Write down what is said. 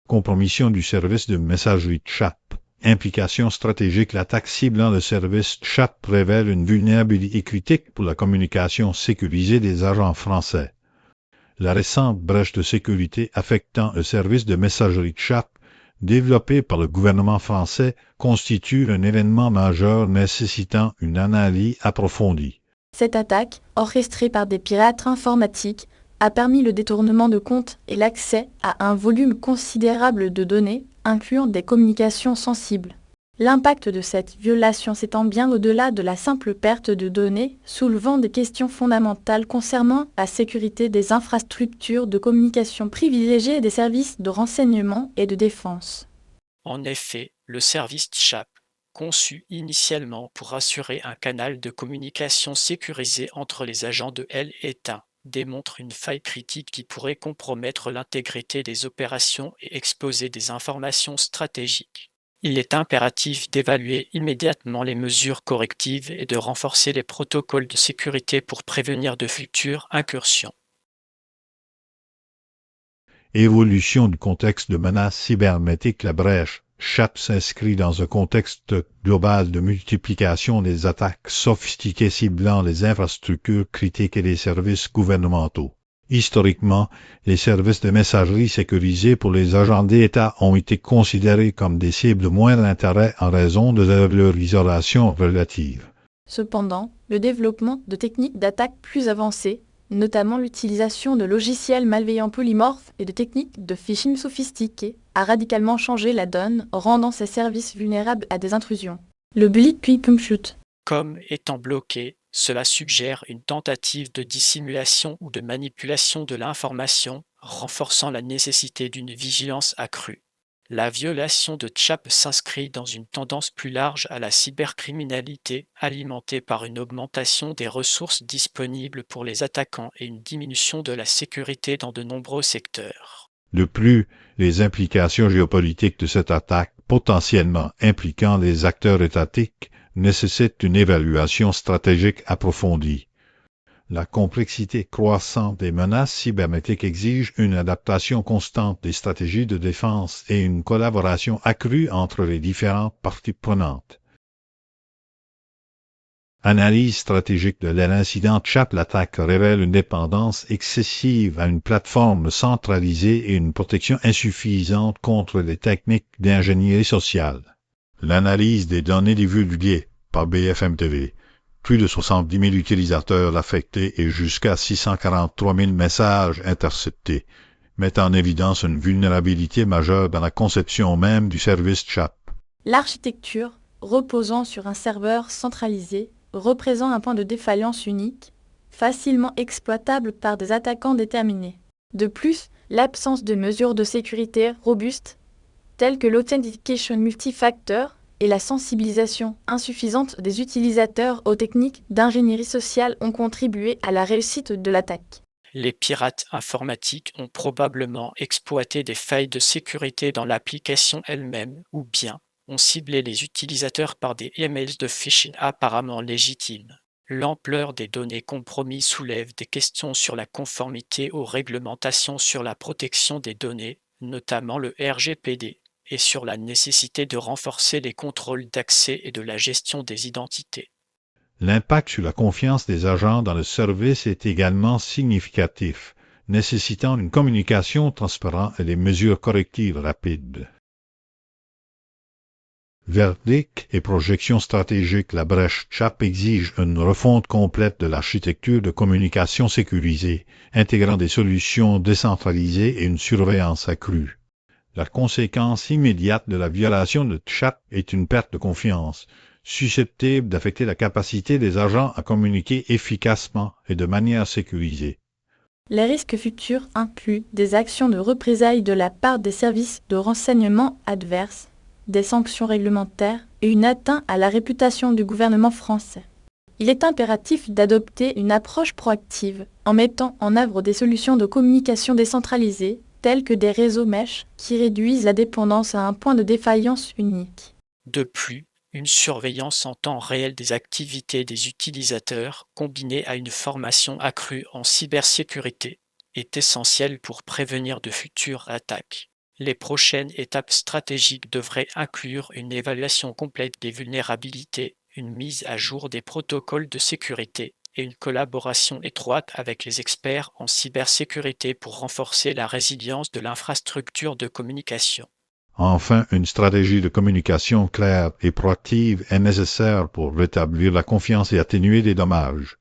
Compromission du service de messagerie Tchap. Implication stratégique. L'attaque ciblant le service Tchap révèle une vulnérabilité critique pour la communication sécurisée des agents français. La récente brèche de sécurité affectant le service de messagerie Tchap, développé par le gouvernement français, constitue un événement majeur nécessitant une analyse approfondie. Cette attaque, orchestrée par des pirates informatiques, a permis le détournement de comptes et l'accès à un volume considérable de données, incluant des communications sensibles. L'impact de cette violation s'étend bien au-delà de la simple perte de données, soulevant des questions fondamentales concernant la sécurité des infrastructures de communication privilégiées des services de renseignement et de défense. En effet, le service Tchap, conçu initialement pour assurer un canal de communication sécurisé entre les agents de l'État, démontre une faille critique qui pourrait compromettre l'intégrité des opérations et exposer des informations stratégiques. Il est impératif d'évaluer immédiatement les mesures correctives et de renforcer les protocoles de sécurité pour prévenir de futures incursions. Évolution du contexte de menace cybernétique. La brèche Tchap s'inscrit dans un contexte global de multiplication des attaques sophistiquées ciblant les infrastructures critiques et les services gouvernementaux. Historiquement, les services de messagerie sécurisés pour les agents d'État ont été considérés comme des cibles de moindre intérêt en raison de leur isolation relative. Cependant, le développement de techniques d'attaque plus avancées, notamment l'utilisation de logiciels malveillants polymorphes et de techniques de phishing sophistiquées, a radicalement changé la donne, rendant ces services vulnérables à des intrusions. Le bullet puis shoot. Comme étant bloqué, cela suggère une tentative de dissimulation ou de manipulation de l'information, renforçant la nécessité d'une vigilance accrue. La violation de Tchap s'inscrit dans une tendance plus large à la cybercriminalité, alimentée par une augmentation des ressources disponibles pour les attaquants et une diminution de la sécurité dans de nombreux secteurs. De plus, les implications géopolitiques de cette attaque, potentiellement impliquant les acteurs étatiques, nécessitent une évaluation stratégique approfondie. La complexité croissante des menaces cybernétiques exige une adaptation constante des stratégies de défense et une collaboration accrue entre les différentes parties prenantes. Analyse stratégique de l'incident Tchap. L'attaque révèle une dépendance excessive à une plateforme centralisée et une protection insuffisante contre les techniques d'ingénierie sociale. L'analyse des données divulguées par BFM TV. Plus de 70 000 utilisateurs affectés et jusqu'à 643 000 messages interceptés, mettent en évidence une vulnérabilité majeure dans la conception même du service Tchap. L'architecture, reposant sur un serveur centralisé, représente un point de défaillance unique, facilement exploitable par des attaquants déterminés. De plus, l'absence de mesures de sécurité robustes, telles que l'authentication multifacteur et la sensibilisation insuffisante des utilisateurs aux techniques d'ingénierie sociale ont contribué à la réussite de l'attaque. Les pirates informatiques ont probablement exploité des failles de sécurité dans l'application elle-même ou bien ont ciblé les utilisateurs par des emails de phishing apparemment légitimes. L'ampleur des données compromises soulève des questions sur la conformité aux réglementations sur la protection des données, notamment le RGPD, et sur la nécessité de renforcer les contrôles d'accès et de la gestion des identités. L'impact sur la confiance des agents dans le service est également significatif, nécessitant une communication transparente et des mesures correctives rapides. Verdict et projection stratégique. La brèche Tchap exige une refonte complète de l'architecture de communication sécurisée, intégrant des solutions décentralisées et une surveillance accrue. La conséquence immédiate de la violation de Tchap est une perte de confiance, susceptible d'affecter la capacité des agents à communiquer efficacement et de manière sécurisée. Les risques futurs incluent des actions de représailles de la part des services de renseignement adverses, des sanctions réglementaires et une atteinte à la réputation du gouvernement français. Il est impératif d'adopter une approche proactive en mettant en œuvre des solutions de communication décentralisées tels que des réseaux mesh qui réduisent la dépendance à un point de défaillance unique. De plus, une surveillance en temps réel des activités des utilisateurs, combinée à une formation accrue en cybersécurité, est essentielle pour prévenir de futures attaques. Les prochaines étapes stratégiques devraient inclure une évaluation complète des vulnérabilités, une mise à jour des protocoles de sécurité et une collaboration étroite avec les experts en cybersécurité pour renforcer la résilience de l'infrastructure de communication. Enfin, une stratégie de communication claire et proactive est nécessaire pour rétablir la confiance et atténuer les dommages.